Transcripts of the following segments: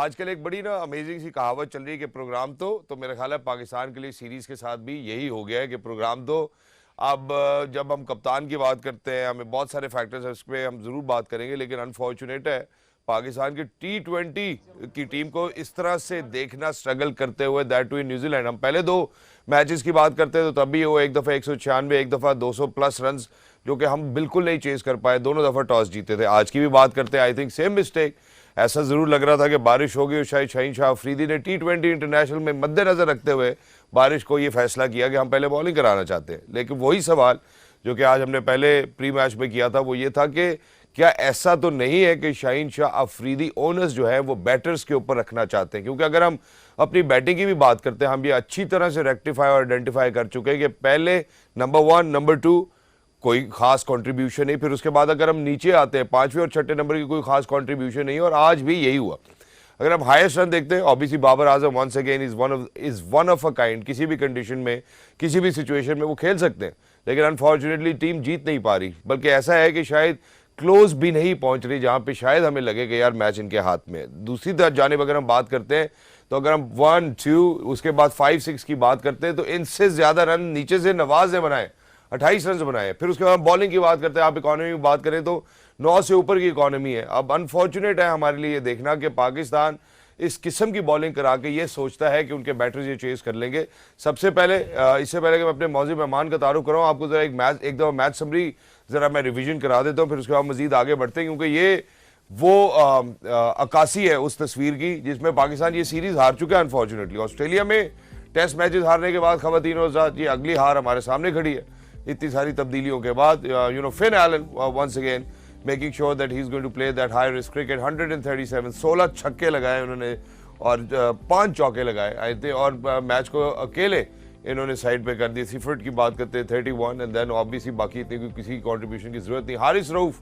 आजकल एक बड़ी ना अमेजिंग सी कहावत चल रही है कि प्रोग्राम तो मेरा ख्याल है पाकिस्तान के लिए सीरीज के साथ भी यही हो गया है कि प्रोग्राम तो अब जब हम कप्तान की बात करते हैं हमें बहुत सारे फैक्टर्स हैं, उस पर हम ज़रूर बात करेंगे, लेकिन अनफॉर्चुनेट है पाकिस्तान की T20 की टीम को इस तरह से देखना स्ट्रगल करते हुए, दैट टू इन न्यूजीलैंड। हम पहले दो मैचेस की बात करते हैं तो तब भी वो एक दफ़ा 196, एक दफ़ा 200 प्लस रन जो कि हम बिल्कुल नहीं चेज कर पाए, दोनों दफ़ा टॉस जीते थे। आज की भी बात करते हैं, आई थिंक सेम मिस्टेक। ऐसा जरूर लग रहा था कि बारिश होगी और शायद शाहीन शाह अफरीदी ने T20 इंटरनेशनल में मद्देनजर रखते हुए बारिश को ये फैसला किया कि हम पहले बॉलिंग कराना चाहते हैं। लेकिन वही सवाल जो कि आज हमने पहले प्री मैच में किया था वो ये था कि क्या ऐसा तो नहीं है कि शाहीन शाह अफरीदी ओनर्स जो है वो बैटर्स के ऊपर रखना चाहते हैं? क्योंकि अगर हम अपनी बैटिंग की भी बात करते हैं, हम ये अच्छी तरह से रेक्टिफाई और आइडेंटिफाई कर चुके हैं कि पहले नंबर 1 नंबर 2 कोई खास कंट्रीब्यूशन नहीं, फिर उसके बाद अगर हम नीचे आते हैं 5वें और 6ठे नंबर की कोई खास कंट्रीब्यूशन नहीं, और आज भी यही हुआ। अगर हम हाईएस्ट रन देखते हैं, obviously Babar Azam once again is one of a kind. किसी भी कंडीशन में, किसी भी सिचुएशन में वो खेल सकते हैं, लेकिन अनफॉर्चुनेटली टीम जीत नहीं पा रही, बल्कि ऐसा है कि शायद क्लोज भी नहीं पहुंच रही जहां पे शायद हमें लगे कि यार मैच इनके हाथ में। दूसरी तरफ जानिब अगर हम बात करते हैं तो अगर हम 1 2 उसके बाद 5 6 की बात करते हैं तो इनसे ज्यादा रन नीचे से नवाज ने बनाए, 28 रन बनाए। फिर उसके बाद बॉलिंग की बात करते हैं, आप इकोनॉमी की बात करें तो 9 से ऊपर की इकोनॉमी है। अब अनफॉर्चुनेट है हमारे लिए ये देखना कि पाकिस्तान इस किस्म की बॉलिंग करा के ये सोचता है कि उनके बैटर्स ये चेस कर लेंगे। सबसे पहले इससे पहले कि मैं अपने मौजूद मेहमान का तारुफ कराऊँ, आपको जरा एक दफ़ा मैच समरी जरा मैं रिवीजन करा देता हूँ, फिर उसके बाद मजीद आगे बढ़ते हैं, क्योंकि ये वो अक्कासी है उस तस्वीर की जिसमें पाकिस्तान ये सीरीज हार चुका है अनफॉर्चुनेटली। ऑस्ट्रेलिया में टेस्ट मैचेस हारने के बाद खवातीन और साथ ये अगली हार हमारे सामने खड़ी है इतनी सारी तब्दीलियों के बाद। Finn Allen once again making sure that he is going to play that high risk cricket. 137 16 छक्के लगाए उन्होंने और 5 चौके लगाए आए थे, और मैच को अकेले इन्होंने साइड पे कर दी। सिफर्ट की बात करते हैं 31, एंड देन ऑब्वियसली बाकी इतनी किसी कंट्रीब्यूशन की जरूरत नहीं। Haris Rauf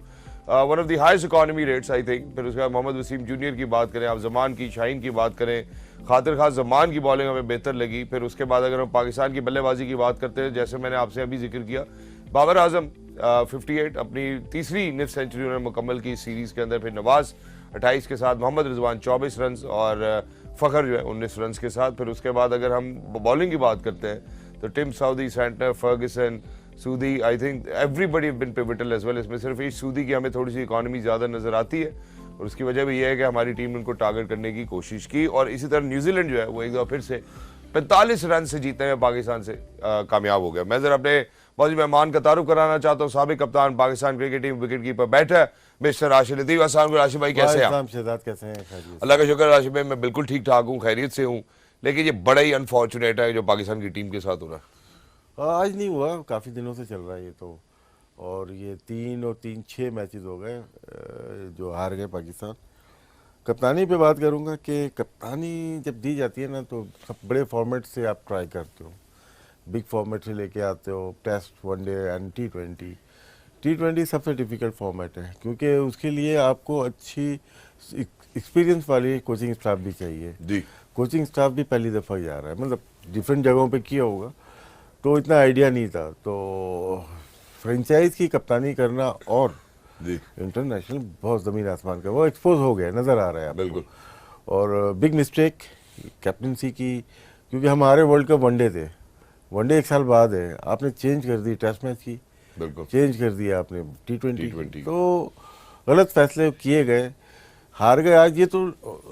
one of the highest economy rates I think. फिर उसके बाद मोहम्मद वसीम जूनियर की बात करें, आप जमान की, शाहीन की बात करें, खातिर खास जमान की बॉलिंग हमें बेहतर लगी। फिर उसके बाद अगर हम पाकिस्तान की बल्लेबाजी की बात करते हैं, जैसे मैंने आपसे अभी जिक्र किया, बाबर आजम 58 अपनी तीसरी निफ सेंचुरी उन्होंने मुकम्मल की सीरीज के अंदर। फिर नवाज 28 के साथ, मोहम्मद रिजवान 24 रन और फ़खर जो है 19 रन के साथ। फिर उसके बाद अगर हम बॉलिंग की बात करते हैं तो Tim Southee, Santner, Ferguson, Sodhi, I think everybody been pivotal as well. इसमें सिर्फ इस सूदी की हमें थोड़ी सी इकोनॉमी ज़्यादा नज़र आती है, और उसकी वजह भी यह है कि हमारी टीम ने उनको टारगेट करने की कोशिश की। और इसी तरह न्यूजीलैंड जो है वो एक बार फिर से 45 रन से जीतने में पाकिस्तान से कामयाब हो गया। मैं जरा अपने मौजूद मेहमान का तारुफ कराना चाहता हूँ। साबिक कप्तान Pakistan cricket team wicket keeper बैठा है मिस्टर राशिद लतीफ़। अस्सलाम वालेकुम राशिद भाई, कैसे हैं आप? कैसे हैं? अल्लाह का शुक्र राशिद भाई, मैं बिल्कुल ठीक ठाक हूँ, खैरियत से हूँ। लेकिन ये बड़ा ही अनफॉर्चुनेट है जो पाकिस्तान की टीम के साथ हो रहा है। आज नहीं हुआ, काफ़ी दिनों से चल रहा है ये तो। और ये 3 और 3 6 मैचेस हो गए जो हार गए पाकिस्तान। कप्तानी पे बात करूँगा कि कप्तानी जब दी जाती है ना तो सब बड़े फॉर्मेट से आप ट्राई करते हो, बिग फॉर्मेट से लेके आते हो, टेस्ट, वनडे एंड T20 सबसे डिफ़िकल्ट फॉर्मेट है, क्योंकि उसके लिए आपको अच्छी एक्सपीरियंस वाली कोचिंग स्टाफ भी चाहिए जी। कोचिंग स्टाफ भी पहली दफ़ा जा रहा है, मतलब डिफरेंट जगहों पे किया होगा तो इतना आइडिया नहीं था। तो फ्रेंचाइज की कप्तानी करना और इंटरनेशनल बहुत ज़मीन आसमान का, वो एक्सपोज हो गया, नज़र आ रहा है बिल्कुल। और बिग मिस्टेक कैप्टनसी की, क्योंकि हमारे वर्ल्ड कप वनडे थे, वनडे 1 साल बाद है, आपने चेंज कर दी टेस्ट मैच की, बिल्कुल चेंज कर दिया आपने T20 तो गलत फैसले किए गए, हार गए। आज ये तो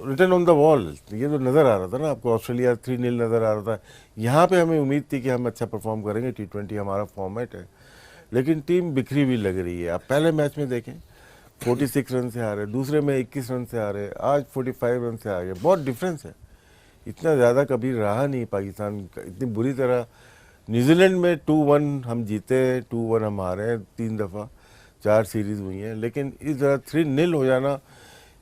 रिटर्न ऑन द वॉल, ये तो नज़र आ रहा था ना आपको, ऑस्ट्रेलिया 3-0 नज़र आ रहा था। यहाँ पे हमें उम्मीद थी कि हम अच्छा परफॉर्म करेंगे, T20 हमारा फॉर्मेट है, लेकिन टीम बिखरी हुई लग रही है। आप पहले मैच में देखें 46 रन से हारे, दूसरे में 21 रन से हारे, आज 45 रन से आ गए, बहुत डिफरेंस है। इतना ज़्यादा कभी रहा नहीं पाकिस्तान का, इतनी बुरी तरह। न्यूजीलैंड में 2-1 हम जीते, 2-1 हम हारे 3 दफ़ा, 4 सीरीज़ हुई हैं, लेकिन इस तरह 3-0 हो जाना,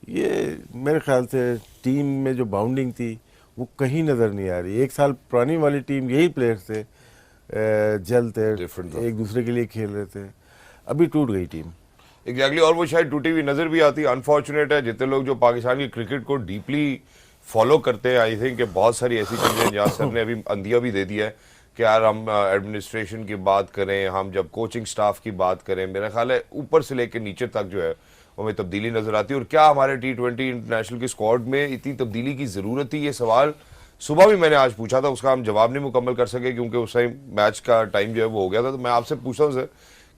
ये मेरे ख्याल से टीम में जो बाउंडिंग थी वो कहीं नज़र नहीं आ रही। 1 साल पुरानी वाली टीम, यही प्लेयर्स थे, जल थे, एक दूसरे के लिए खेल रहे थे, अभी टूट गई टीम एग्जैक्टली। और वो शायद टूटी हुई नज़र भी आती है। अनफॉर्चुनेट है जितने लोग जो पाकिस्तान की क्रिकेट को डीपली फॉलो करते हैं, आई थिंक बहुत सारी ऐसी चीज़ें नियाज सर ने अभी अंदिया भी दे दिया है कि यार हम एडमिनिस्ट्रेशन की बात करें, हम जब कोचिंग स्टाफ की बात करें, मेरा ख्याल है ऊपर से लेकर नीचे तक जो है हमें तब्दीली नजर आती है, और क्या हमारे T20 इंटरनेशनल के स्क्वाड में इतनी तब्दीली की जरूरत थी? ये सवाल सुबह भी मैंने आज पूछा था, उसका हम जवाब नहीं मुकम्मल कर सके क्योंकि उस टाइम मैच का टाइम जो है वो हो गया था। तो मैं आपसे पूछता हूँ सर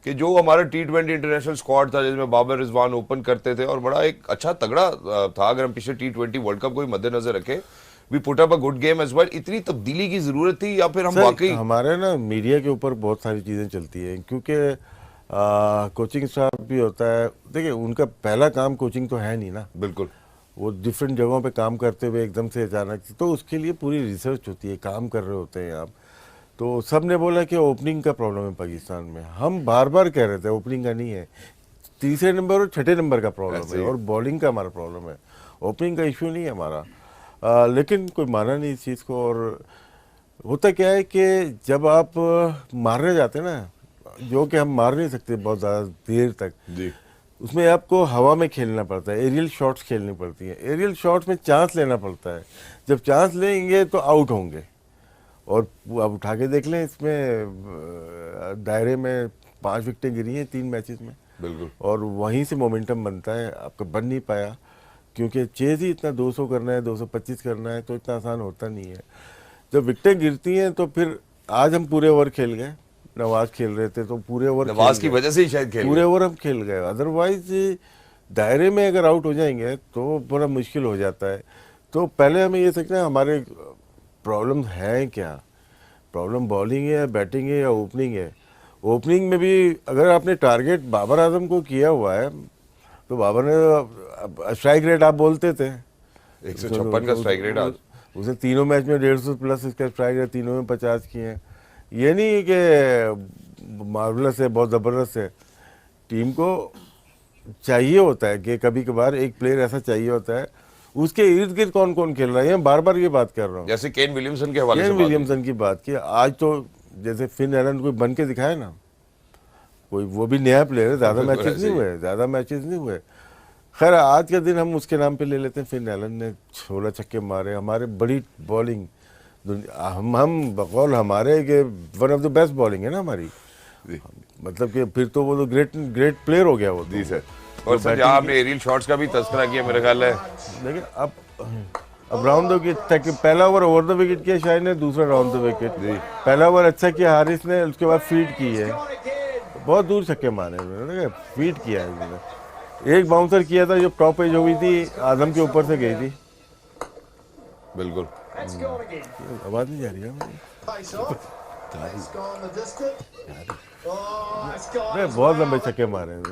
कि जो हमारा T20 इंटरनेशनल स्क्वाड था जिसमें बाबर रिजवान ओपन करते थे और बड़ा एक अच्छा तगड़ा था, अगर हम पिछले T20 वर्ल्ड कप को भी मद्देनजर रखें, we put up a good game as well, इतनी तब्दीली की जरूरत थी या फिर हम वाकई? हमारे ना मीडिया के ऊपर बहुत सारी चीज़ें चलती हैं, क्योंकि कोचिंग स्टाफ भी होता है। देखिए, उनका पहला काम कोचिंग तो है नहीं ना, बिल्कुल, वो डिफरेंट जगहों पे काम करते हुए एकदम से अचानक, तो उसके लिए पूरी रिसर्च होती है, काम कर रहे होते हैं आप। तो सब ने बोला कि ओपनिंग का प्रॉब्लम है पाकिस्तान में। हम बार बार कह रहे थे ओपनिंग का नहीं है, तीसरे नंबर और छठे नंबर का प्रॉब्लम है, और बॉलिंग का हमारा प्रॉब्लम है, ओपनिंग का इशू नहीं है हमारा। लेकिन कोई माना नहीं इस चीज़ को। और होता क्या है कि जब आप मारने जाते हैं ना, जो कि हम मार नहीं सकते बहुत ज़्यादा देर तक जी, उसमें आपको हवा में खेलना पड़ता है, एरियल शॉट्स खेलनी पड़ती हैं। एरियल शॉट्स में चांस लेना पड़ता है, जब चांस लेंगे तो आउट होंगे। और आप उठा के देख लें, इसमें दायरे में 5 विकेटें गिरी हैं 3 मैचेस में, बिल्कुल, और वहीं से मोमेंटम बनता है। आपका बन नहीं पाया क्योंकि चेज ही इतना 200 करना है, 225 करना है, तो इतना आसान होता नहीं है। जब विकेटें गिरती हैं तो फिर आज हम पूरे ओवर खेल गए, नवाज खेल रहे थे तो पूरे ओवर नवाज की वजह से ही शायद खेल पूरे ओवर हम खेल गए। अदरवाइज दायरे में अगर आउट हो जाएंगे तो बड़ा मुश्किल हो जाता है। तो पहले हमें ये सोचना है हमारे प्रॉब्लम है क्या, प्रॉब्लम बॉलिंग है या बैटिंग है या ओपनिंग है। ओपनिंग में भी अगर आपने टारगेट बाबर आजम को किया हुआ है तो बाबर ने स्ट्राइक रेट आप बोलते थे 156 का स्ट्राइक रेट आज, उसे तीनों मैच में 150 प्लस इसका स्ट्राइक रेट, तीनों में 50 किए हैं। ये नहीं कि मार्वलस है, बहुत ज़बरदस्त है। टीम को चाहिए होता है कि कभी कभार एक प्लेयर ऐसा चाहिए होता है, उसके इर्द गिर्द कौन कौन खेल रहा है। बार बार ये बात कर रहा हूँ, जैसे केन विलियमसन के हवाले से केन बात विलियमसन की बात की। आज तो जैसे फिन एलन कोई बन के दिखाया ना, कोई वो भी नया प्लेयर है, ज़्यादा बिल्कुल मैचेस ऐसे नहीं हुए। खैर आज का दिन हम उसके नाम पे ले लेते हैं। फिन एलन ने 16 छक्के मारे, हमारे बड़ी बॉलिंग, हम बकौल हमारे के one of the best bowling है ना हमारी, जी, मतलब कि फिर तो वो तो ग्रेट प्लेयर हो गया वो तो। जी सर। और सर जहाँ आपने एरियल शॉट्स का भी तस्करा किया, मेरा ख्याल है लेकिन अब राउंड द विकेट, पहला ओवर ओवर द विकेट किया शायद ने, दूसरा राउंड द विकेट। पहला ओवर अच्छा किया हारिस ने, उसके बाद फीड की है, बहुत दूर छक्के मारे उन्होंने, फीड किया है उन्होंने। एक बाउंसर किया था जो टॉप एज हो गई थी, आदम के ऊपर से गई थी। बिल्कुल, आवाज नहीं जा रही है, बहुत लंबे छक्के मारे हैं।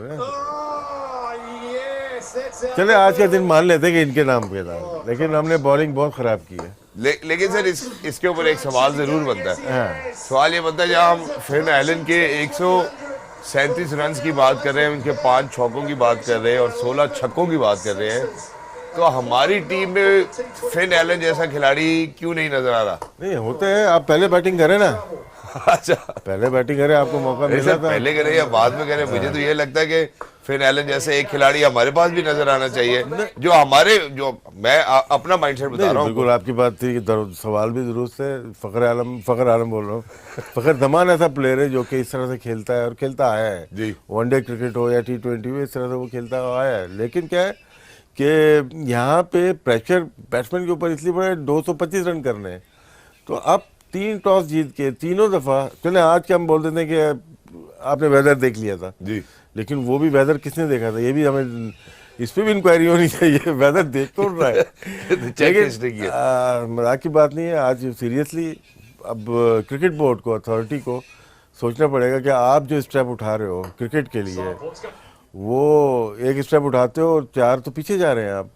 चले आज का दिन मान लेते कि इनके नाम पे था, लेकिन हमने बॉलिंग बहुत खराब की है। लेकिन सर इसके ऊपर एक सवाल जरूर बनता है। सवाल ये बनता है, जहाँ हम फिन एलन के 137 रन की बात कर रहे हैं, उनके 5 चौकों की बात कर रहे हैं और 16 छक्कों की बात कर रहे हैं, तो हमारी टीम में फिन एलन जैसा खिलाड़ी क्यों नहीं नजर आ रहा? नहीं होते हैं, आप पहले बैटिंग करें ना। अच्छा, पहले बैटिंग करें, आपको मौका मिला था। पहले करें या बाद में करें, मुझे तो ये लगता है कि फिन एलन जैसे एक खिलाड़ी हमारे पास भी नजर आना चाहिए, जो मैं अपना माइंडसेट बता रहा हूँ। बिल्कुल आपकी बात थी कि सवाल भी दुरुस्त है। फखर आलम बोल रहा हूँ। फखर धमान ऐसा प्लेयर है जो कि इस तरह से खेलता है और खेलता आया है जी, वनडे क्रिकेट हो या T20 हो, इस तरह से वो खेलता आया है। लेकिन क्या है कि यहाँ पे प्रेशर बैट्समैन के ऊपर इसलिए बड़ा 225 रन करने हैं। तो आप 3 टॉस जीत के तीनों दफ़ा, चले आज के हम बोल देते हैं कि आपने वेदर देख लिया था जी, लेकिन वो भी वेदर किसने देखा था, ये भी हमें इस पे भी इंक्वायरी होनी चाहिए। वेदर देख तो रहा है लेकिन मजाक की बात नहीं है। आज सीरियसली अब क्रिकेट बोर्ड को, अथॉरिटी को सोचना पड़ेगा कि आप जो स्टेप उठा रहे हो क्रिकेट के लिए, वो एक स्टेप उठाते हो और 4 तो पीछे जा रहे हैं आप।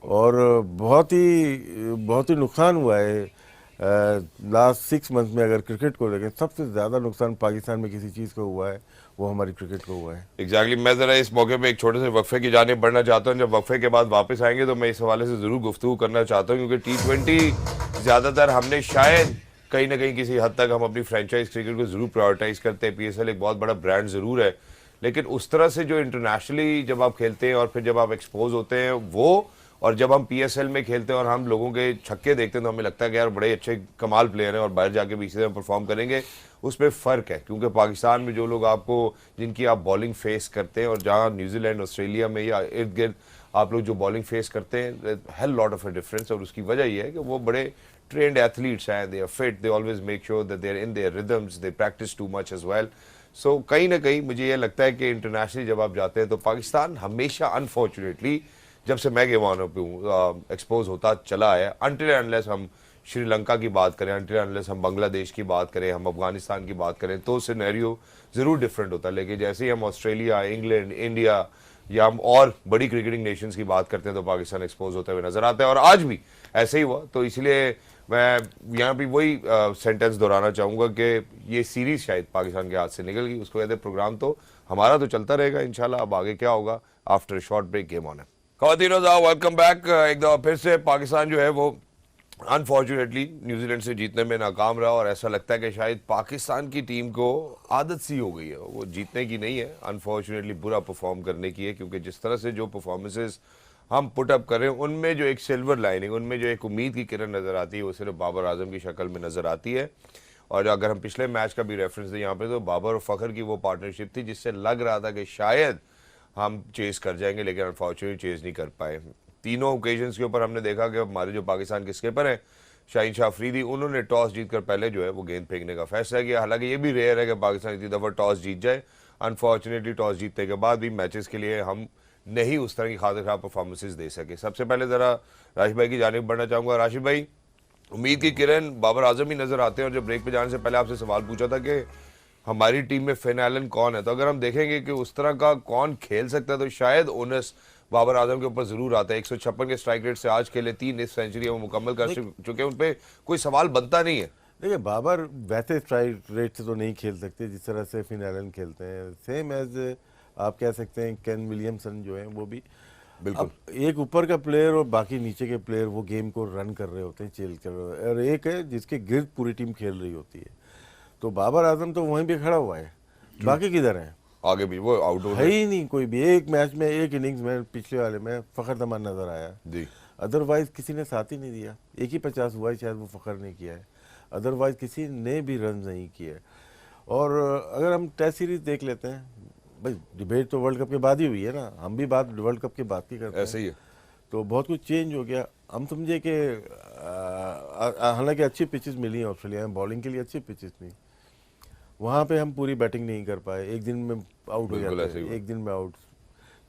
और बहुत ही नुकसान हुआ है लास्ट 6 मंथ में। अगर क्रिकेट को लेकर सबसे ज़्यादा नुकसान पाकिस्तान में किसी चीज़ को हुआ है, वो हमारी क्रिकेट को हुआ है। एग्जैक्टली। मैं ज़रा इस मौके पे एक छोटे से वक्फे की जानिब बढ़ना चाहता हूँ। जब वक्फे के बाद वापस आएंगे तो मैं इस हवाले से ज़रूर गुफ्तगू करना चाहता हूँ, क्योंकि T20 ज़्यादातर हमने शायद कहीं ना कहीं किसी हद तक हम अपनी फ्रेंचाइज क्रिकेट को ज़रूर प्रायोरिटाइज करते हैं। PSL एक बहुत बड़ा ब्रांड ज़रूर है, लेकिन उस तरह से जो इंटरनेशनली जब आप खेलते हैं और फिर जब आप एक्सपोज होते हैं, वो और जब हम पीएसएल में खेलते हैं और हम लोगों के छक्के देखते हैं तो हमें लगता है कि यार बड़े अच्छे कमाल प्लेयर हैं और बाहर जाके भी इसी तरह परफॉर्म करेंगे। उसमें फ़र्क है क्योंकि पाकिस्तान में जो लोग आपको जिनकी आप बॉलिंग फेस करते हैं और जहाँ न्यूजीलैंड ऑस्ट्रेलिया में या इर्द गिर्द आप लोग जो बॉलिंग फेस करते हैं, hell lot of a difference. और उसकी वजह यह है कि वो बड़े trained athletes हैं, they are fit, they always make sure that they are in their rhythms, they practice too much as well. So कहीं ना कहीं मुझे ये लगता है कि इंटरनेशनली जब आप जाते हैं तो पाकिस्तान हमेशा अनफॉर्चुनेटली जब से मैं गेम ऑन पे हूँ एक्सपोज होता चला है। अनटिल अनलेस हम श्रीलंका की बात करें, अनटिल अनलेस हम बांग्लादेश की बात करें, हम अफगानिस्तान की बात करें तो सिनेरियो ज़रूर डिफरेंट होता है। लेकिन जैसे ही हम ऑस्ट्रेलिया, इंग्लैंड, इंडिया या हम और बड़ी क्रिकेटिंग नेशंस की बात करते हैं तो पाकिस्तान एक्सपोज होते हुए नजर आता है और आज भी ऐसे ही हुआ। तो इसलिए मैं यहाँ भी वही सेंटेंस दोहराना चाहूँगा कि ये सीरीज शायद पाकिस्तान के हाथ से निकल गई। उसको कहते हैं प्रोग्राम तो हमारा तो चलता रहेगा इंशाल्लाह। अब आगे क्या होगा after short break, game on है। ख़वातीन वेलकम बैक। एक दफ़ा फिर से पाकिस्तान जो है वो अनफॉर्चुनेटली न्यूजीलैंड से जीतने में नाकाम रहा और ऐसा लगता है कि शायद पाकिस्तान की टीम को आदत सी हो गई है, वो जीतने की नहीं है, अनफॉर्चुनेटली बुरा परफॉर्म करने की है। क्योंकि जिस तरह से जो परफॉर्मेंसेस हम पुट अप करें उनमें जो एक सिल्वर लाइनिंग, उनमें जो एक उम्मीद की किरण नज़र आती है वो सिर्फ बाबर आजम की शक्ल में नज़र आती है। और अगर हम पिछले मैच का भी रेफरेंस दें यहाँ पे तो बाबर और फ़खर की वो पार्टनरशिप थी जिससे लग रहा था कि शायद हम चेस कर जाएंगे, लेकिन अनफॉर्चुनेटली चेस नहीं कर पाए। तीनों ओकेजन्स के ऊपर हमने देखा कि हमारे जो पाकिस्तान के स्किपर हैं शाहीन शाह अफरीदी, उन्होंने टॉस जीतकर पहले जो है वो गेंद फेंकने का फैसला किया। हालांकि ये भी रेयर है कि पाकिस्तान इतनी दफ़ा टॉस जीत जाए। अनफॉर्चुनेटली टॉस जीतने के बाद भी मैचेस के लिए हम नहीं उस तरह की खातिर खराब परफॉर्मेंसेस दे सके। सबसे पहले ज़रा राशिद भाई की जानिब बढ़ना चाहूँगा। राशिद भाई, उम्मीद की किरण बाबर आजम ही नज़र आते हैं और जब ब्रेक पे जाने से पहले आपसे सवाल पूछा था कि हमारी टीम में फिन एलन कौन है, तो अगर हम देखेंगे कि उस तरह का कौन खेल सकता है तो शायद ओनस बाबर आजम के ऊपर जरूर आता है। 156 के स्ट्राइक रेट से आज खेले 3 सेंचुरी वो मुकम्मल कर चुके हैं, उन पर कोई सवाल बनता नहीं है। देखिए, बाबर वैसे स्ट्राइक रेट से तो नहीं खेल सकते जिस तरह से फिन एलन खेलते हैं। सेम एज आप कह सकते हैं केन विलियमसन जो है वो भी बिल्कुल एक ऊपर का प्लेयर और बाकी नीचे के प्लेयर वो गेम को रन कर रहे होते हैं, चेल कर रहे होते हैं, और एक है जिसके गिर्द पूरी टीम खेल रही होती है। तो बाबर आजम तो वहीं पे खड़ा हुआ है, बाकी किधर हैं? आगे भी वो आउटडोर है ही नहीं कोई भी। एक मैच में, एक इनिंग्स में पिछले वाले में फ़खर जमान नज़र आया जी, अदरवाइज किसी ने साथ ही नहीं दिया। एक ही 50 हुआ है शायद, वो फ़खर ने किया है, अदरवाइज किसी ने भी रन नहीं किया है। और अगर हम टेस्ट सीरीज देख लेते हैं, भाई डिबेट तो वर्ल्ड कप के बाद ही हुई है ना, हम भी बात वर्ल्ड कप के बाद की करते हैं, ऐसे ही है। तो बहुत कुछ चेंज हो गया। हम समझे कि हालांकि अच्छी पिचेस मिली हैं ऑस्ट्रेलिया में, बॉलिंग के लिए अच्छी पिचेस थी, वहाँ पे हम पूरी बैटिंग नहीं कर पाए, एक दिन में आउट हो जाते हैं, एक दिन में आउट।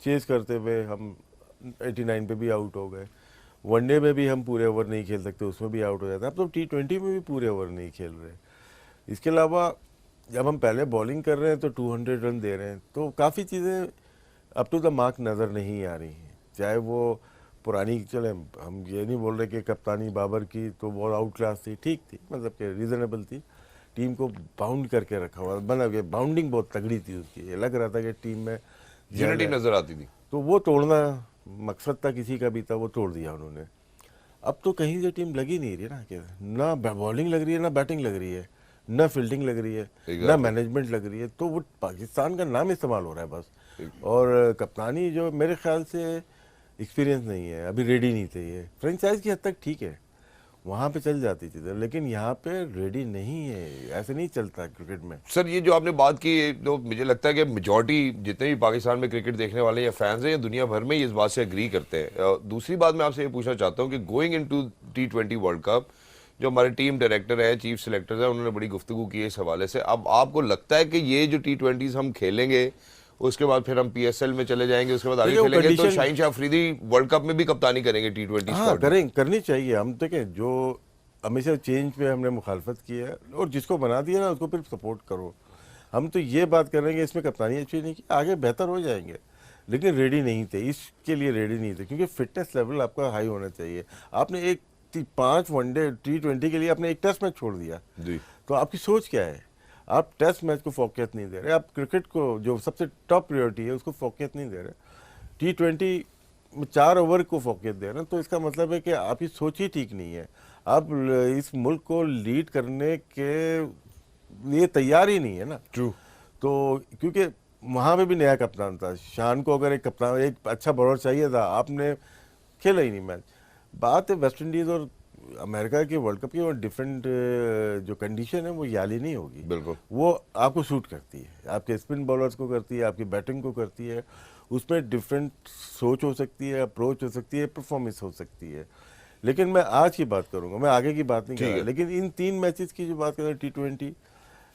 चेस करते हुए हम 89 पे भी आउट हो गए, वनडे में भी हम पूरे ओवर नहीं खेल सकते, उसमें भी आउट हो जाते हैं। अब तो T20 में भी पूरे ओवर नहीं खेल रहे। इसके अलावा जब हम पहले बॉलिंग कर रहे हैं तो 200 रन दे रहे हैं, तो काफ़ी चीज़ें अप टू द मार्क नज़र नहीं आ रही हैं। चाहे वो पुरानी, चले हम ये नहीं बोल रहे कि कप्तानी बाबर की तो बहुत आउट क्लास थी, ठीक थी, मतलब कि रीज़नेबल थी, टीम को बाउंड करके रखा हुआ, मतलब ये बाउंडिंग बहुत तगड़ी थी उसकी, लग रहा था कि टीम में यूनिटी नजर आती थी। तो वो तोड़ना मकसद था किसी का भी था, वो तोड़ दिया उन्होंने। अब तो कहीं से टीम लगी नहीं रही ना, कि ना बॉलिंग लग रही है, ना बैटिंग लग रही है, ना फील्डिंग लग रही है, ना मैनेजमेंट लग रही है, तो वो पाकिस्तान का नाम इस्तेमाल हो रहा है बस। और कप्तानी जो मेरे ख्याल से एक्सपीरियंस नहीं है, अभी रेडी नहीं थे ये। फ्रेंचाइज की हद तक ठीक है, वहाँ पे चल जाती चीज़ें, लेकिन यहाँ पे रेडी नहीं है, ऐसे नहीं चलता क्रिकेट में। सर ये जो आपने बात की, तो मुझे लगता है कि मेजॉरिटी जितने भी पाकिस्तान में क्रिकेट देखने वाले या फैंस हैं या दुनिया भर में इस बात से एग्री करते हैं। दूसरी बात मैं आपसे ये पूछना चाहता हूँ कि going into T20 world cup, जो हमारे टीम डायरेक्टर है, चीफ सिलेक्टर है, उन्होंने बड़ी गुफ्तगू की है इस हवाले से। अब आपको लगता है कि ये जो T20s हम खेलेंगे उसके बाद फिर हम PSL में चले जाएंगे, उसके बाद आगे खेलेंगे, तो शाहीन शाह अफरीदी वर्ल्ड कप में भी कप्तानी करेंगे T20 हाँ, करनी चाहिए। हम देखें, जो हमेशा चेंज पे हमने मुखालफत की है और जिसको बना दिया ना उसको फिर सपोर्ट करो। हम तो ये बात कर रहे हैं कि इसमें कप्तानी अच्छी नहीं की, आगे बेहतर हो जाएंगे, लेकिन रेडी नहीं थे, इसके लिए रेडी नहीं थे, क्योंकि फिटनेस लेवल आपका हाई होना चाहिए। आपने एक 5 वनडे T20 के लिए आपने एक टेस्ट मैच छोड़ दिया जी, तो आपकी सोच क्या है? आप टेस्ट मैच को फोकस नहीं दे रहे, आप क्रिकेट को जो सबसे टॉप प्रायोरिटी है उसको फोकस नहीं दे रहे, T20 4 ओवर को फोकस दे रहे हैं, तो इसका मतलब है कि आपकी सोच ही ठीक नहीं है। आप इस मुल्क को लीड करने के लिए तैयार ही नहीं है ना। ट्रू। तो क्योंकि वहाँ पे भी नया कप्तान था, शान को अगर एक कप्तान, एक अच्छा बॉलर चाहिए था, आपने खेला ही नहीं मैच। बात है वेस्ट इंडीज और अमेरिका के वर्ल्ड कप की, और डिफरेंट जो कंडीशन है वो याली नहीं होगी। बिल्कुल। वो आपको सूट करती है, आपके स्पिन बॉलर्स को करती है, आपकी बैटिंग को करती है। उसमें डिफरेंट सोच हो सकती है, अप्रोच हो सकती है, परफॉर्मेंस हो सकती है। लेकिन मैं आज की बात करूंगा, मैं आगे की बात नहीं कर रहा। लेकिन इन 3 मैचेस की जो बात करें, T20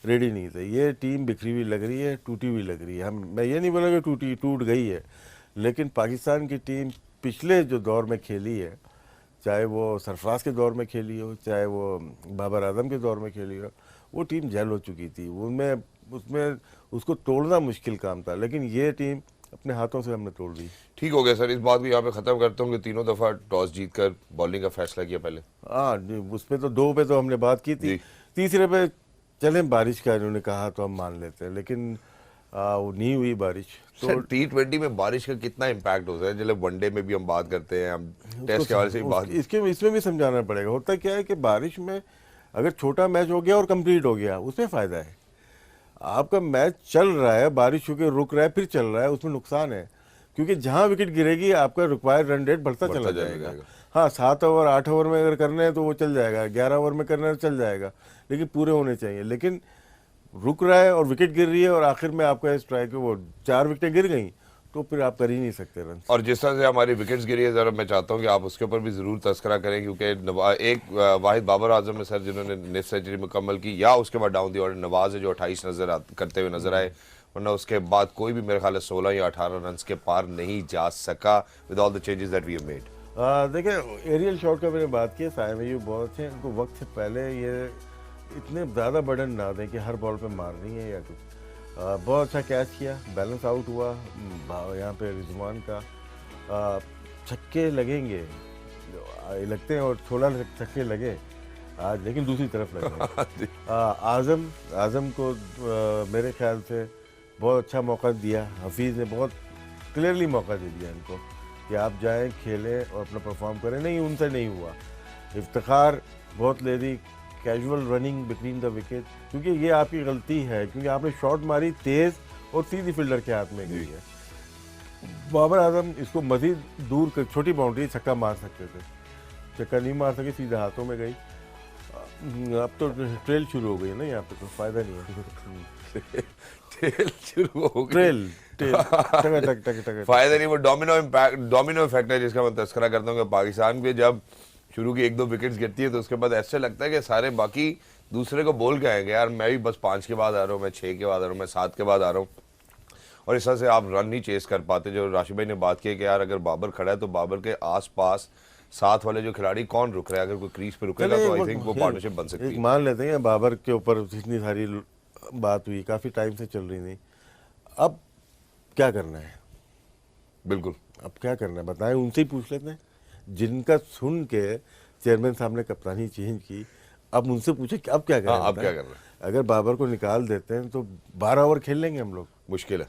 रेडी नहीं थे। ये टीम बिखरी हुई लग रही है, टूटी हुई लग रही है। मैं ये नहीं बोला कि टूट गई है, लेकिन पाकिस्तान की टीम पिछले जो दौर में खेली है, चाहे वो सरफराज के दौर में खेली हो, चाहे वो बाबर आजम के दौर में खेली हो, वो टीम जेल हो चुकी थी। उनमें उसमें उसको तोड़ना मुश्किल काम था, लेकिन ये टीम अपने हाथों से हमने तोड़ दी। ठीक हो गया सर, इस बात को यहाँ पे खत्म करता हूँ कि तीनों दफा टॉस जीतकर बॉलिंग का फैसला किया पहले। हाँ, उस पर तो 2 पे तो हमने बात की थी, तीसरे पे चलें बारिश का इन्होंने कहा तो हम मान लेते हैं, लेकिन वो नहीं हुई बारिश। तो सर T20 में बारिश का कितना इम्पैक्ट होता है? जब वनडे में भी हम बात करते हैं, हम टेस्ट के हवाले से भी बात, इसमें भी समझाना पड़ेगा। होता क्या है कि बारिश में अगर छोटा मैच हो गया और कंप्लीट हो गया, उसमें फ़ायदा है। आपका मैच चल रहा है, बारिश होकर रुक रहा है, फिर चल रहा है, उसमें नुकसान है, क्योंकि जहाँ विकेट गिरेगी आपका रिक्वायर्ड रन रेट बढ़ता चला जाएगा। हाँ, 7 ओवर 8 ओवर में अगर करना है तो वो चल जाएगा, 11 ओवर में करना है तो चल जाएगा, लेकिन पूरे होने चाहिए। लेकिन रुक रहा है और विकेट गिर रही है और आखिर में आपका स्ट्राइक है, वो 4 विकेटें गिर गई, तो फिर आप कर ही नहीं सकते रन। और जिस तरह से हमारी विकेट्स गिरी है, जरा मैं चाहता हूँ कि आप उसके ऊपर भी जरूर तस्करा करें, क्योंकि एक वाहिद बाबर आजम है सर जिन्होंने निफ सेंचुरी मुकम्मल की, या उसके बाद डाउन दी ऑर्डर नवाज है जो 28 करते हुए नजर आए, वरना उसके बाद कोई भी मेरे ख्याल है 16 या 18 रन के पार नहीं जा सका with all the changes that we have made. देखिए, एरियल शॉट का मैंने बात की, साइम अयूब बहुत अच्छे हैं। इनको वक्त से पहले ये इतने ज़्यादा बर्डन ना दें कि हर बॉल पे मारनी है या कुछ। बहुत अच्छा कैच किया, बैलेंस आउट हुआ यहाँ पे रिजवान का। छक्के लगेंगे लगते हैं, और 16 छक्के लगे आज, लेकिन दूसरी तरफ लगे। आज़म को मेरे ख्याल से बहुत अच्छा मौका दिया। हफीज़ ने बहुत क्लियरली मौका दे दिया इनको कि आप जाएं, खेलें और अपना परफॉर्म करें। नहीं, उनसे नहीं हुआ। इफ्तिखार बहुत ले दी, casual running between the wicket, क्योंकि ये आपकी गलती है, क्योंकि आपने शॉट मारी तेज़ और सीधी फील्डर के हाथ में गई है। बाबर आजम इसको मजीद दूर कर, छोटी बाउंड्री छक्का मार सकते थे, छक्का नहीं मार सके, सीधे हाथों में गई। अब तो ट्रेल शुरू हो गई है ना यहाँ पे, तो फायदा नहीं है। ट्रेल शुरू हो गई, ट्रेल टक टक टक फायदा नहीं, वो डोमिनो इफेक्ट है जिसका मैं तस्करा करता हूँ कि पाकिस्तान पे जब शुरू की 1-2 विकेट्स गिरती है तो उसके बाद ऐसे लगता है कि सारे बाकी दूसरे को बोल के आएंगे, यार मैं भी बस 5 के बाद आ रहा हूँ, मैं 6 के बाद आ रहा हूँ, मैं 7 के बाद आ रहा हूँ, और इस तरह से आप रन नहीं चेस कर पाते। जो राशिद भाई ने बात की कि यार अगर बाबर खड़ा है तो बाबर के आसपास साथ वाले जो खिलाड़ी कौन रुक रहे हैं, अगर कोई क्रीज पे रुकेगा तो आई थिंक वो पार्टनरशिप बन सकती है। मान लेते हैं बाबर के ऊपर इतनी सारी बात हुई, काफ़ी टाइम से चल रही थी, अब क्या करना है? बिल्कुल, अब क्या करना है बताएं, उनसे ही पूछ लेते हैं जिनका सुन के चेयरमैन साहब ने कप्तानी चेंज की। अब उनसे पूछे कि अब क्या करें? अब क्या करना है? अगर बाबर को निकाल देते हैं तो 12 ओवर खेल लेंगे हम लोग। मुश्किल है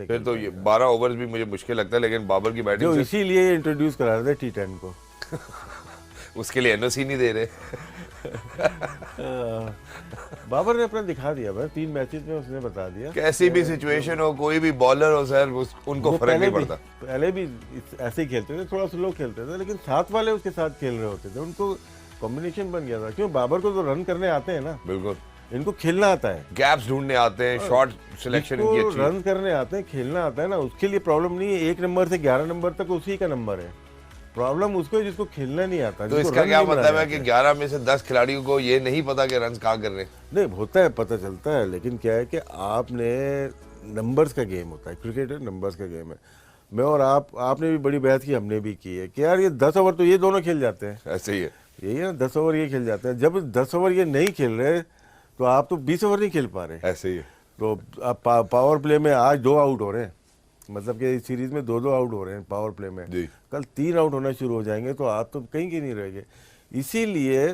फिर तो ये 12 ओवर्स भी मुझे मुश्किल लगता है, लेकिन बाबर की बैटिंग जो इसीलिए इंट्रोड्यूस करा रहे थे T10 को। उसके लिए एनओसी नहीं दे रहे। बाबर ने अपना दिखा दिया भाई, 3 मैचेस में उसने बता दिया। कैसी भी सिचुएशन हो, कोई भी बॉलर हो सर, उनको फर्क नहीं पड़ता। पहले भी ऐसे ही खेलते थे, थोड़ा स्लो खेलते थे, लेकिन साथ वाले उसके साथ खेल रहे होते थे, उनको कॉम्बिनेशन बन गया था। क्यों? बाबर को तो रन करने आते हैं ना, बिल्कुल, इनको खेलना आता है, गैप्स ढूंढने आते हैं, शॉट सिलेक्शन इनकी अच्छी है। रन करने आते हैं, खेलना आता है ना, उसके लिए प्रॉब्लम नहीं है। 1 नंबर से 11 नंबर तक उसी का नंबर है, प्रॉब्लम उसको है जिसको खेलना नहीं आता। तो इसका क्या मतलब है कि 11 में से 10 खिलाड़ियों को ये नहीं पता कि रन कहाँ कर रहे हैं? नहीं, होता है, पता चलता है, लेकिन क्या है कि आपने नंबर्स का गेम होता है, क्रिकेट है, नंबर्स का गेम है। मैं और आपने भी बड़ी बहस की, हमने भी की है कि यार ये 10 ओवर तो ये दोनों खेल जाते हैं। ऐसे ही है, यही है ना, 10 ओवर ये खेल जाते हैं। जब 10 ओवर ये नहीं खेल रहे तो आप तो 20 ओवर नहीं खेल पा रहे। ऐसे ही है। तो आप पावर प्ले में आज 2 आउट हो रहे हैं, मतलब कि इस सीरीज में 2-2 आउट हो रहे हैं पावर प्ले में, कल 3 आउट होना शुरू हो जाएंगे, तो आप तो कहीं के नहीं रहेंगे। इसीलिए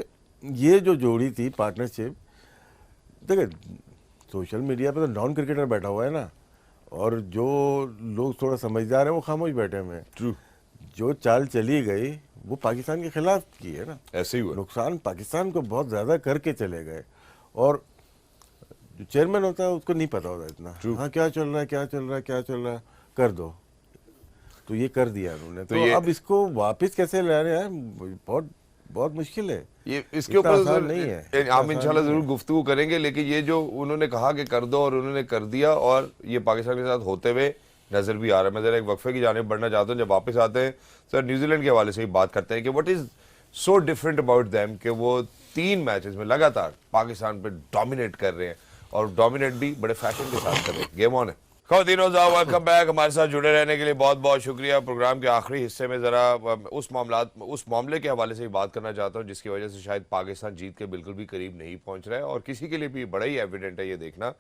ये जो जोड़ी थी पार्टनरशिप, देखिए सोशल मीडिया पे तो नॉन क्रिकेटर बैठा हुआ है ना, और जो लोग थोड़ा समझदार हैं वो खामोश बैठे हुए हैं। ट्रू, जो चाल चली गई वो पाकिस्तान के खिलाफ की है ना, ऐसे ही हुआ। नुकसान पाकिस्तान को बहुत ज़्यादा करके चले गए, और जो चेयरमैन होता है उसको नहीं पता होता इतना, हाँ क्या चल रहा है, क्या चल रहा है, क्या चल रहा है, कर दो। तो ये कर दिया उन्होंने। तो तो ये- अब इसको वापस कैसे ला रहे हैं, बहुत बहुत मुश्किल है। ये इसके इतना ऊपर आसान नहीं है, इतना हम आसान इंशाल्लाह नहीं जरूर है। गुफ्तगू करेंगे, लेकिन ये जो उन्होंने कहा कि कर दो और उन्होंने कर दिया और ये पाकिस्तान के साथ होते हुए नजर भी आ रहा है। मैं जरा एक वक्फे की जानिब बढ़ना चाहता हूँ। जब वापस आते हैं सर न्यूजीलैंड के हवाले से ही बात करते हैं कि what is so different about them कि वो 3 मैचेस में लगातार पाकिस्तान पे डोमिनेट कर रहे हैं और डोमिनेट भी बड़े फैशन के साथ कर रहे हैं। गेम ऑन है। ख़वातीन और हज़रात, वेलकम बैक। हमारे साथ जुड़े रहने के लिए बहुत बहुत शुक्रिया। प्रोग्राम के आखिरी हिस्से में ज़रा उस मामले के हवाले से ही बात करना चाहता हूँ जिसकी वजह से शायद पाकिस्तान जीत के बिल्कुल भी करीब नहीं पहुँच रहा है और किसी के लिए भी बड़ा ही एविडेंट है ये देखना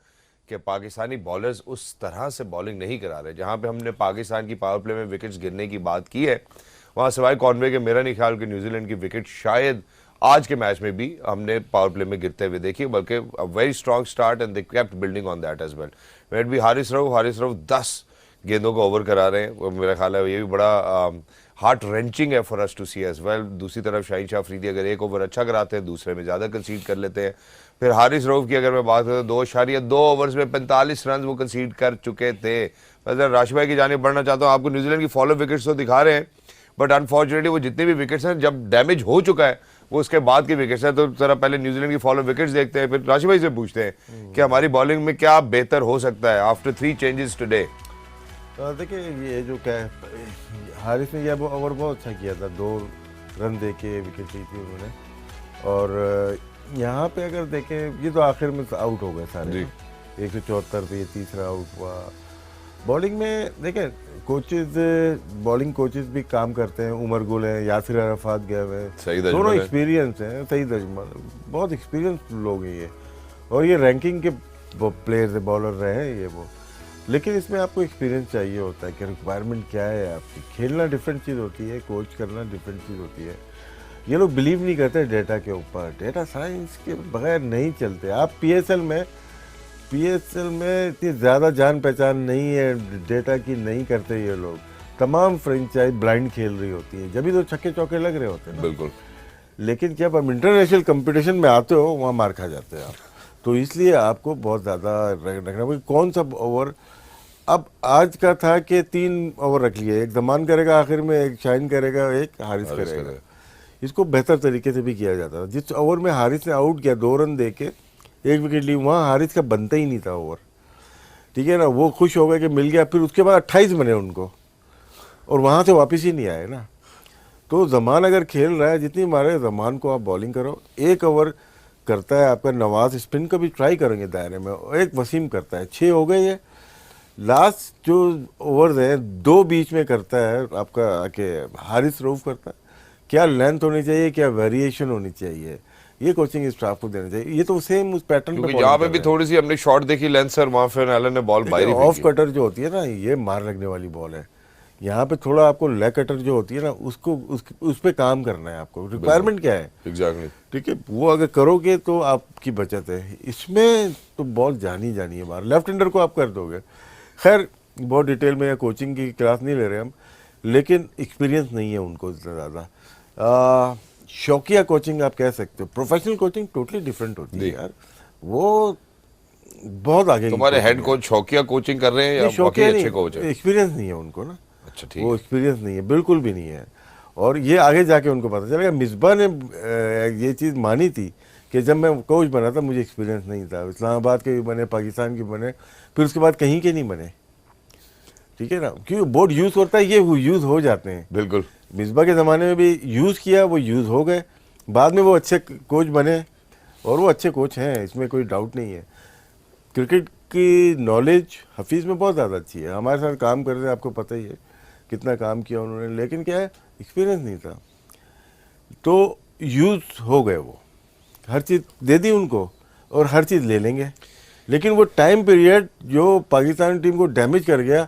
कि पाकिस्तानी बॉलर्स उस तरह से बॉलिंग नहीं करा रहे। जहाँ पे हमने पाकिस्तान की पावर प्ले में विकेट्स गिरने की बात की है, वहाँ सिवाय कॉनवे के मेरा नहीं ख्याल कि न्यूजीलैंड की विकेट शायद आज के मैच में भी हमने पावर प्ले में गिरते हुए देखी, बल्कि a very strong start and they kept building on that as well. Wait भी हारिस रऊफ 10 गेंदों को ओवर करा रहे हैं। मेरा ख्याल है ये भी बड़ा हार्ट रेंचिंग है for us to see as well. दूसरी तरफ शाहीन शाह अफरीदी अगर एक ओवर अच्छा कराते हैं, दूसरे में ज़्यादा कंसीड कर लेते हैं। फिर हारिस रऊफ की अगर मैं बात करूँ तो 2.2 ओवर्स में 45 रन वो कंसीड कर चुके थे। मैं जरा राशिद भाई की जानिब बढ़ना चाहता हूँ। आपको न्यूजीलैंड की फॉलो विकेट्स तो दिखा रहे हैं, बट अनफॉर्चुनेटली वो जितने भी विकेट्स हैं जब डैमेज हो चुका है वो उसके बाद की विकेट्स हैं। तो जरा पहले न्यूजीलैंड की फॉलो विकेट्स देखते हैं, फिर राशिद भाई से पूछते हैं कि हमारी बॉलिंग में क्या बेहतर हो सकता है आफ्टर 3 चेंजेस टुडे। तो देखिए ये जो क्या है, हारिस ने यह ओवर बहुत अच्छा किया था, 2 रन दे के विकेट ली थी उन्होंने। और यहाँ पे अगर देखें ये तो आखिर में आउट हो गए सारे, 174 पे ये तीसरा आउट हुआ। बॉलिंग में देखें कोचेज, बॉलिंग कोचेज भी काम करते हैं। उमर गुल है, यासिर अराफात गए हुए हैं, दोनों एक्सपीरियंस हैं। सईद अजमल बहुत एक्सपीरियंस लोग हैं ये, और ये रैंकिंग के प्लेयर्स बॉलर रहे हैं ये वो। लेकिन इसमें आपको एक्सपीरियंस चाहिए होता है कि रिक्वायरमेंट क्या है आपकी। खेलना डिफरेंट चीज़ होती है, कोच करना डिफरेंट चीज़ होती है। ये लोग बिलीव नहीं करते डेटा के ऊपर, डेटा साइंस के बगैर नहीं चलते। आप पीएसएल में इतनी ज़्यादा जान पहचान नहीं है डेटा की, नहीं करते ये लोग। तमाम फ्रेंचाइज ब्लाइंड खेल रही होती है, जब भी तो छक्के चौके लग रहे होते हैं। बिल्कुल। लेकिन जब हम इंटरनेशनल कंपटीशन में आते हो वहाँ मार खा जाते हैं आप। तो इसलिए आपको बहुत ज़्यादा रखना पड़ेगा कौन सा ओवर। अब आज का था कि 3 ओवर रख लिए, एक जमान करेगा आखिर में, एक शाहीन करेगा, एक हारिस करेगा। इसको बेहतर तरीके से भी किया जाता था। जिस ओवर में हारिस ने आउट किया 2 रन दे के 1 विकेट ली, वहाँ हारिस का बनता ही नहीं था ओवर, ठीक है ना। वो खुश हो गए कि मिल गया, फिर उसके बाद 28 बने उनको, और वहाँ से वापस ही नहीं आए ना। तो जमान अगर खेल रहा है, जितनी मारे जमान को आप बॉलिंग करो। 1 ओवर करता है आपका नवाज, स्पिन का भी ट्राई करेंगे दायरे में, एक वसीम करता है, 6 हो गए। ये लास्ट जो ओवर्स हैं 2 बीच में करता है आपका के हारिस रऊफ करता है। क्या लेंथ होनी चाहिए, क्या वेरिएशन होनी चाहिए, ये कोचिंग स्टाफ को देना चाहिए। ये तो सेम उस पैटर्न पे यहाँ पे भी थोड़ी सी हमने शॉट देखी लेंथ सर, वहाँ फिर एलन ने बॉल बाहर ही ऑफ कटर जो होती है ना, ये मार लगने वाली बॉल है। यहाँ पे थोड़ा आपको लेग कटर जो होती है ना, उसको उस पे काम करना है आपको। रिक्वायरमेंट क्या है एग्जैक्टली, ठीक है, वो अगर करोगे तो आपकी बचत है। इसमें तो बॉल जानी है बाहर। लेफ्ट हैंडर को आप कर दोगे। खैर बहुत डिटेल में कोचिंग की क्लास नहीं ले रहे हम, लेकिन एक्सपीरियंस नहीं है उनको इतना ज़्यादा। शौकिया कोचिंग आप कह सकते हो, प्रोफेशनल कोचिंग टोटली डिफरेंट होती है यार। वो बहुत आगे। तुम्हारे हेड कोच शौकिया कोचिंग कर रहे हैं या बाकी अच्छे कोच हैं? एक्सपीरियंस नहीं है उनको ना। अच्छा ठीक, वो एक्सपीरियंस नहीं है, बिल्कुल भी नहीं है। और ये आगे जाके उनको पता चलेगा। मिसबा ने ये चीज़ मानी थी कि जब मैं कोच बना था मुझे एक्सपीरियंस नहीं था। इस्लामाबाद के भी बने, पाकिस्तान के बने, फिर उसके बाद कहीं के नहीं बने, ठीक है ना, क्योंकि बोर्ड यूज़ होता है, ये यूज़ हो जाते हैं। बिल्कुल। मिसबा के ज़माने में भी यूज़ किया, वो यूज़ हो गए, बाद में वो अच्छे कोच बने, और वो अच्छे कोच हैं, इसमें कोई डाउट नहीं है। क्रिकेट की नॉलेज हफीज़ में बहुत ज़्यादा अच्छी है। हमारे साथ काम कर रहे हैं, आपको पता ही है कितना काम किया उन्होंने, लेकिन क्या है, एक्सपीरियंस नहीं था। तो यूज़ हो गए, वो हर चीज़ दे दी उनको और हर चीज़ ले लेंगे। लेकिन वो टाइम पीरियड जो पाकिस्तान टीम को डैमेज कर गया,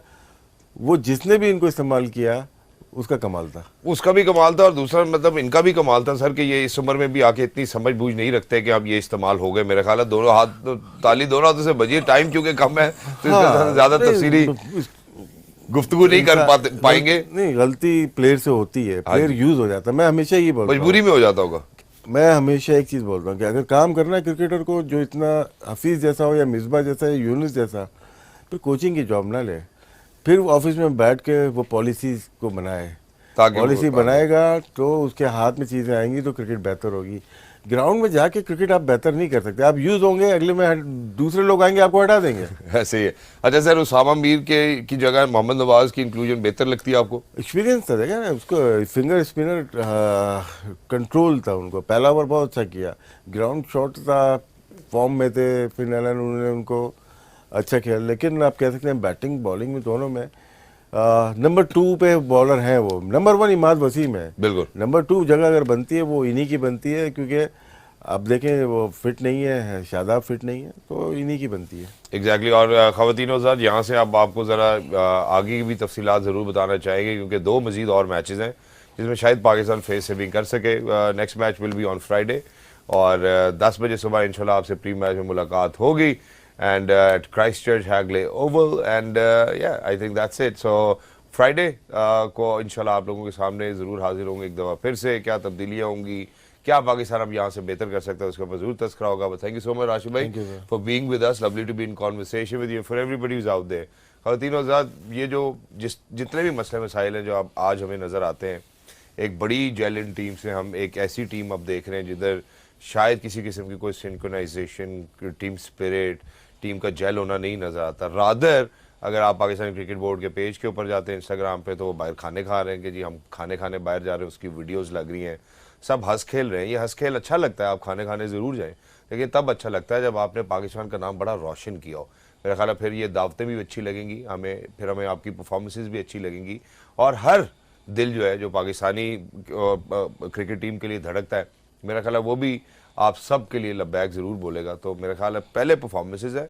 वो जिसने भी इनको इस्तेमाल किया उसका कमाल था। उसका भी कमाल था, और दूसरा मतलब इनका भी कमाल था सर कि ये इस उम्र में भी आके इतनी समझ बूझ नहीं रखते कि अब ये इस्तेमाल हो गए। मेरे ख्याल है दोनों हाथ ताली दोनों हाथों से बजी है। टाइम क्योंकि कम है तो इसका ज्यादा तफसीली गुफ्तगू नहीं कर पाएंगे। नहीं, गलती प्लेयर से होती है, प्लेयर यूज हो जाता है। मैं हमेशा ये बोलता हूं, मजबूरी में हो जाता होगा। मैं हमेशा एक चीज़ बोलता हूँ कि अगर काम करना है क्रिकेटर को, जो इतना हफीज़ जैसा हो या मिसबा जैसा या यूनुस जैसा, फिर कोचिंग की जॉब ना ले। फिर ऑफिस में बैठ के वो पॉलिसी को बनाए, ताकि वो पॉलिसी काम हो। बनाएगा तो उसके हाथ में चीज़ें आएंगी तो क्रिकेट बेहतर होगी। ग्राउंड में जाके क्रिकेट आप बेहतर नहीं कर सकते, आप यूज़ होंगे, अगले में दूसरे लोग आएंगे आपको हटा देंगे। ऐसे ही है। अच्छा सर, उसामा मीर के की जगह मोहम्मद नवाज की इंक्लूजन बेहतर लगती है आपको? एक्सपीरियंस था, देखा ना उसको, फिंगर स्पिनर कंट्रोल था उनको, पहला ओवर बहुत अच्छा किया, ग्राउंड शॉट था, फॉर्म में थे, फिर उन्होंने उनको अच्छा खेला। लेकिन आप कह सकते हैं बैटिंग बॉलिंग में दोनों में नंबर 2 पे बॉलर हैं वो, नंबर 1 इमाद वसीम है, बिल्कुल। नंबर 2 जगह अगर बनती है वो इन्हीं की बनती है, क्योंकि अब देखें वो फिट नहीं है, शादाब फिट नहीं है, तो इन्हीं की बनती है। एग्जैक्टली और ख़वातीन हज़रात, यहाँ से अब आपको ज़रा आगे की भी तफसीलात ज़रूर बताना चाहेंगे, क्योंकि 2 मज़ीद और मैचेस हैं जिसमें शायद पाकिस्तान फेस सेविंग कर सके। Next match will be on Friday और 10 बजे सुबह इंशाल्लाह आपसे प्री मैच में मुलाकात होगी and at Christchurch Hagley Oval and yeah I think that's it. So Friday को इंशाल्लाह आप लोगों के सामने ज़रूर हाजिर होंगे एक दफ़ा फिर से। क्या तब्दीलियाँ होंगी, क्या पाकिस्तान अब यहाँ से बेहतर कर सकता है, उसके ऊपर जरूर तस्करा होगा। But thank you so much Rashid भाई for being with us, lovely to be in conversation with you, for everybody is out there. ख़वातीन और हज़रात, ये जो जितने भी मसले मसाइल हैं जो अब आज हमें नज़र आते हैं, एक बड़ी जेलिन टीम से हम एक ऐसी टीम अब देख रहे हैं जिधर शायद किसी किस्म की कोई सिंक्रोनाइजेशन, टीम स्पिरिट, टीम का जेल होना नहीं नज़र आता। रादर अगर आप पाकिस्तानी क्रिकेट बोर्ड के पेज के ऊपर जाते हैं इंस्टाग्राम पे, तो वो बाहर खाने खा रहे हैं कि जी हम खाने खाने बाहर जा रहे हैं, उसकी वीडियोज़ लग रही हैं, सब हंस खेल रहे हैं। ये हंस खेल अच्छा लगता है, आप खाने खाने ज़रूर जाएं, लेकिन तब अच्छा लगता है जब आपने पाकिस्तान का नाम बड़ा रोशन किया हो। मेरा ख्याल है फिर ये दावतें भी अच्छी लगेंगी हमें, फिर हमें आपकी परफॉर्मेंसेस भी अच्छी लगेंगी, और हर दिल जो है जो पाकिस्तानी क्रिकेट टीम के लिए धड़कता है, मेरा ख्याल है वो भी आप सब के लिए लब्बैक ज़रूर बोलेगा। तो मेरा ख्याल है पहले परफॉर्मेंसेस है,